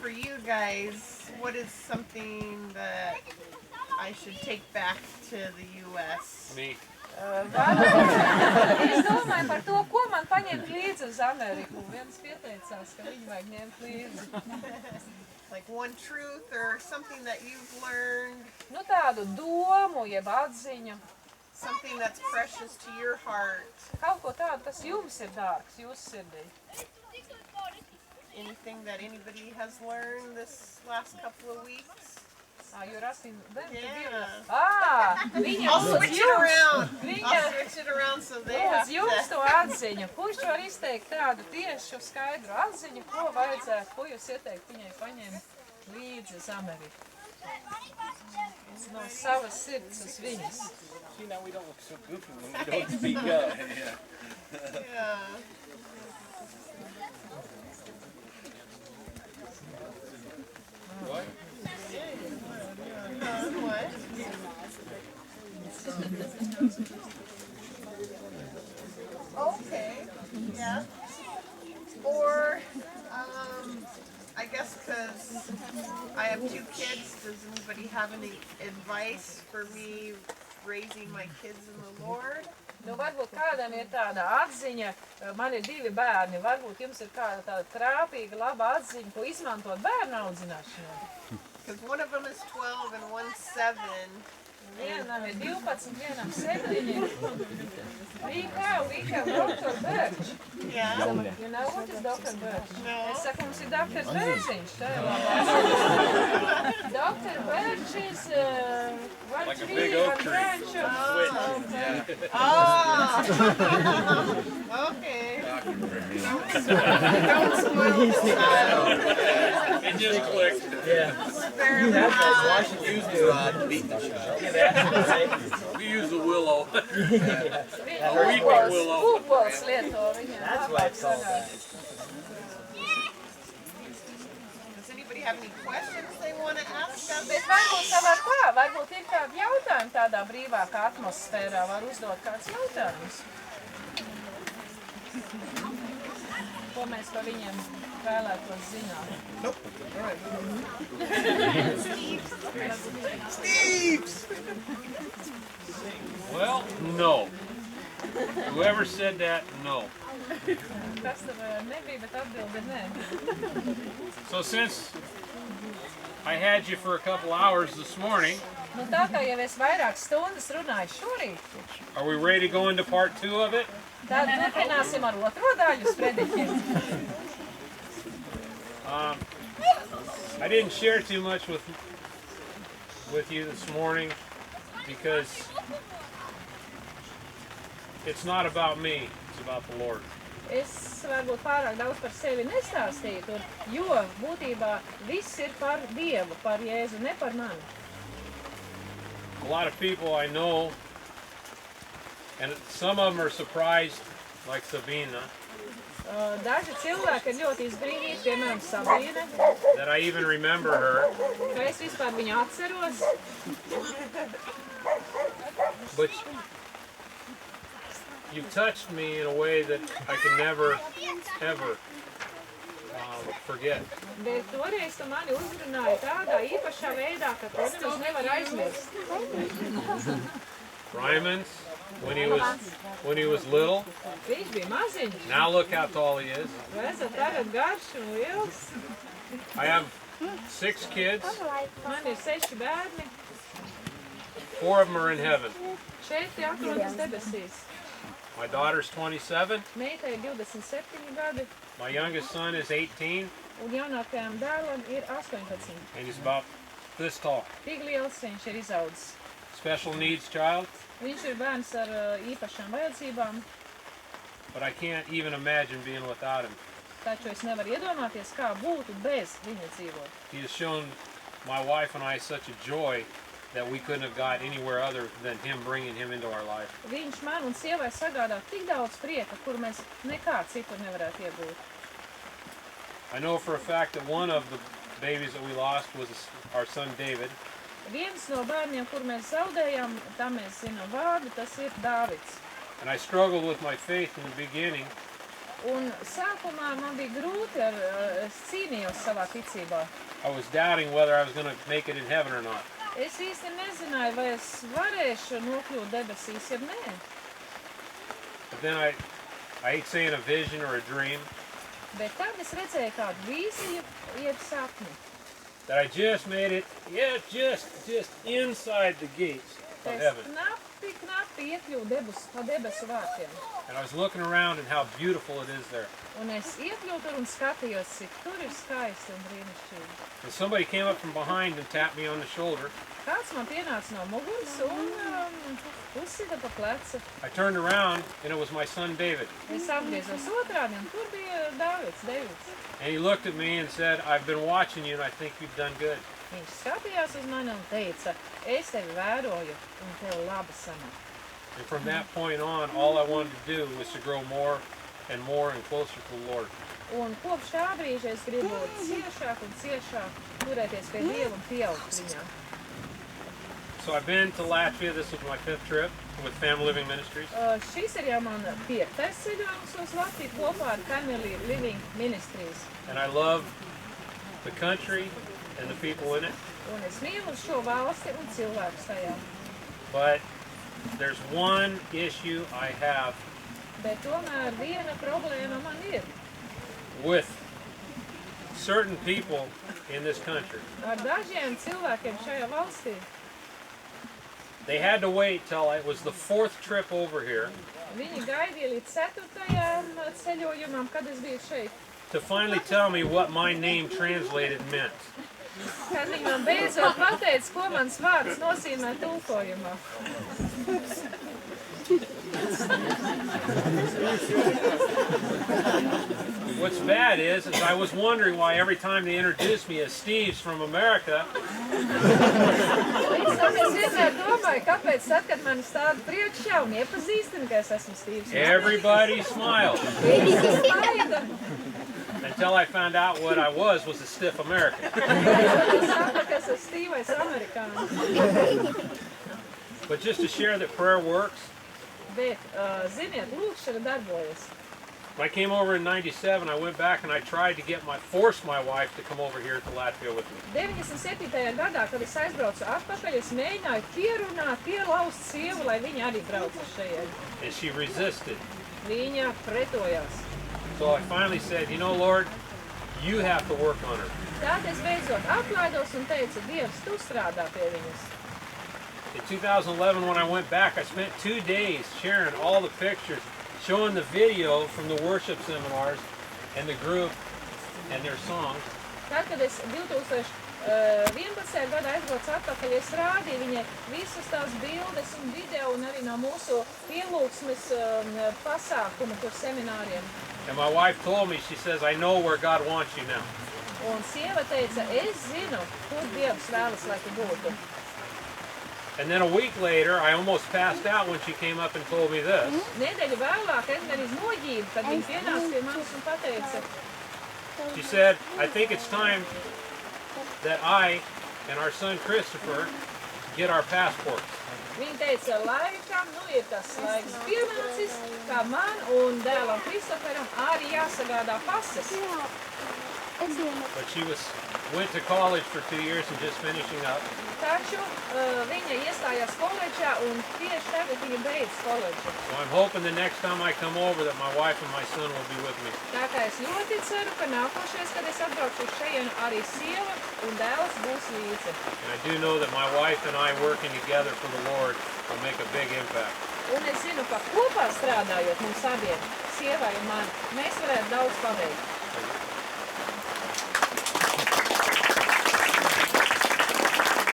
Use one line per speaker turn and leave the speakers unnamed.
for you guys, what is something that I should take back to the U.S.?
Me.
Es domāju par to, ko man paņemt līdzi uz Ameriku. Viens pieteicās, ka viņi vajag ņemt līdzi.
Like one truth or something that you've learned?
Nu tādu domu, jeb atziņu.
Something that's precious to your heart.
Kaut ko tādu, kas jums ir dārgs, jūsu sirdī.
Anything that anybody has learned this last couple of weeks?
You're asking them to
Yeah.
be...
I'll switch it around.
Viņa
I'll switch it around so they have
lūdz jums
to.
to atziņu. Kurš var izteikt tādu tiešu skaidru atziņu, ko vajadzētu, ko jūs ieteikt viņai paņemt līdzi uz Ameriku? No savas sirds uz viņas.
See, now we don't look so goofy when we don't speak up.
Yeah.
What?
What? Okay. Yeah. Or, I guess because I have 2 kids, does anybody have any advice for me raising my kids in the Lord?
Nu, varbūt kādam ir tāda atziņa, man ir 2 bērni, varbūt jums ir kāda tāda trāpīga, laba atziņa, ko izmantot bērnu audzināšanā.
Because one of them is 12 and one's 7.
Vienam ir 12, vienam 7. We have Dr. Birch.
Yeah.
You know what is Dr. Birch?
No.
Es saku, mums ir Dr. Bērziņš. Tā ir labā. Dr. Birch is one
Like a
tree,
big oak
one
tree.
branch of...
Oh. Okay. Don't spoil the style.
It just clicked.
Very well.
We use the willow.
Kūpols lieto viņam.
That's why it's called that.
Does anybody have any questions they want to ask us?
Bet varbūt savā kā, varbūt ir kādi jautājumi tādā brīvākā atmosfērā, var uzdot kāds jautājums. Ko mēs par viņiem vēlētos zināt?
Steve's!
Well, no. Whoever said that, no.
Kas tev nebija, bet atbildi nē.
So since I had you for a couple hours this morning,
Nu tā kā jau es vairākas stundas runāju šorīt,
are we ready to go into part 2 of it?
tad turpināsim ar otro daļu sprediķiem.
I didn't share too much with you this morning because it's not about me, it's about the Lord.
Es varbūt pārāk daudz par sevi nestāstītu, jo būtībā viss ir par Dievu, par Jēzu, ne par mani.
A lot of people I know, and some of them are surprised, like Sabina,
Daži cilvēki ir ļoti izbrīnīti, piemēram, Sabīne,
that I even remember her,
ka es vispār viņu atceros,
but you touched me in a way that I can never, ever forget.
bet toreiz tu mani uzrunāji tādā īpašā veidā, ka to nemaz nevar aizmirst.
Ryman's, when he was little,
Viņš bija maziņš,
now look how tall he is.
redzat, tagad garš un liels.
I have 6 kids,
Man ir 6 bērni,
4 of them are in heaven.
4 atrodas debesīs.
My daughter's 27,
Meitai ir 27 gadi,
my youngest son is 18,
un jaunākajam dēlam ir 18.
and he's about this tall.
Tik liels viņš ir izaudzis.
Special needs child,
Viņš ir bērns ar īpašām vajadzībām,
but I can't even imagine being without him.
taču es nevaru iedomāties, kā būtu bez viņa dzīvot.
He has shown my wife and I such a joy that we couldn't have got anywhere other than him bringing him into our life.
Viņš man un sievai sagādā tik daudz prieka, kur mēs nekā citur nevarētu iegūt.
I know for a fact that one of the babies that we lost was our son David.
Viens no bērniem, kur mēs zaudējām, tam mēs zinām vārdu, tas ir Dāvids.
And I struggled with my faith in the beginning
Un sākumā man bija grūti, es cīnījos savā ticībā.
I was doubting whether I was going to make it in heaven or not.
Es īsti nezināju, vai es varēšu nokļūt debesīs, ja nē.
But then I hate saying a vision or a dream,
Bet tad es redzēju kādu vīziju, jeb sapni.
that I just made it, yeah, just inside the gates of
Es
heaven.
knapi iekļuvu pa debesu vārtiem.
And I was looking around and how beautiful it is there.
Un es iekļuvu tur un skatījos, cik tur ir skaisti un brīnišķīgi.
And somebody came up from behind and tapped me on the shoulder.
Kāds man pienāca no muguras un uzsita pa plecu.
I turned around and it was my son David.
Es apgriezos otrādi un tur bija Davids.
And he looked at me and said, I've been watching you and I think you've done good.
Viņš skatījās uz mani un teica, es tevi vēroju un tev labi sanāk.
And from that point on, all I wanted to do was to grow more and more and closer to the Lord.
Un kopš tā brīža es gribu ciešāk un ciešāk turēties pie Dieva un pieaugt viņā.
So I've been to Latvia. This was my 5th trip with Family Living Ministries.
Šis ir jau man 5. ceļojums uz Latviju kopā ar Family Living Ministries.
And I love the country and the people in it.
Un es mīlu šo valsti un cilvēkus tajā.
But there's one issue I have
Bet tomēr viena problēma man ir
with certain people in this country.
ar dažiem cilvēkiem šajā valstī.
They had to wait till it was the 4th trip over here
Viņi gaidīja līdz 4. ceļojumam, kad es biju šeit.
to finally tell me what my name translated meant.
Kad viņi man beidzot pateica, ko mans vārds nozīmē tulkojumā.
What's bad is I was wondering why every time they introduced me as Steve's from America,
Līdz tam es vienmēr domāju, kāpēc tad, kad man stāda priekšā un iepazīstina, ka es esmu Stīvs.
everybody smiled
Visi smaida.
until I found out what I was a stiff American.
Es saprotu, ka es esmu Stīvais amerikānis.
But just to share that prayer works,
Bet, ziniet, lūkšana darbojas.
when I came over in '97, I went back and I tried to force my wife to come over here to Latvia with me.
97. gadā, kad es aizbraucu atpakaļ, es mēģināju pierunāt, pielaust sievu, lai viņa arī brauc uz šeit.
And she resisted.
Viņa pretojās.
So I finally said, you know, Lord, you have to work on her.
Tad es beidzot atlaidos un teicu, Dievs, tu strādā pie viņas.
In 2011, when I went back, I spent 2 days sharing all the pictures, showing the video from the worship seminars and the group and their songs.
Tad, kad es 2011. gadā aizbraucu atpakaļ, es rādīju viņai visas tās bildes un video un arī no mūsu pielūgsmes pasākuma tur semināriem.
And my wife told me, she says, I know where God wants you now.
Un sieva teica, es zinu, kur Dievs vēlas, lai tu būtu.
And then a week later, I almost passed out when she came up and told me this.
Nedēļu vēlāk es arī noģību, kad viņa pienāca pie manis un pateica,
She said, I think it's time that I and our son Christopher get our passports.
viņa teica, laikam, ir tas laiks pienācis, kā man un dēlam Kristoferam arī jāsagādā pases.
But she went to college for 2 years and just finishing up.
Taču viņa iestājās koledžā un tieši tagad viņa beidz koledžu.
So I'm hoping the next time I come over that my wife and my son will be with me.
Tā kā es ļoti ceru, ka nākošais, kad es atbraukšu uz šejienu, arī sieva un dēls būs līdzi.
And I do know that my wife and I working together for the Lord will make a big impact.
Un es zinu, ka kopā strādājot mums abiem, sievai un man, mēs varētu daudz paveikt.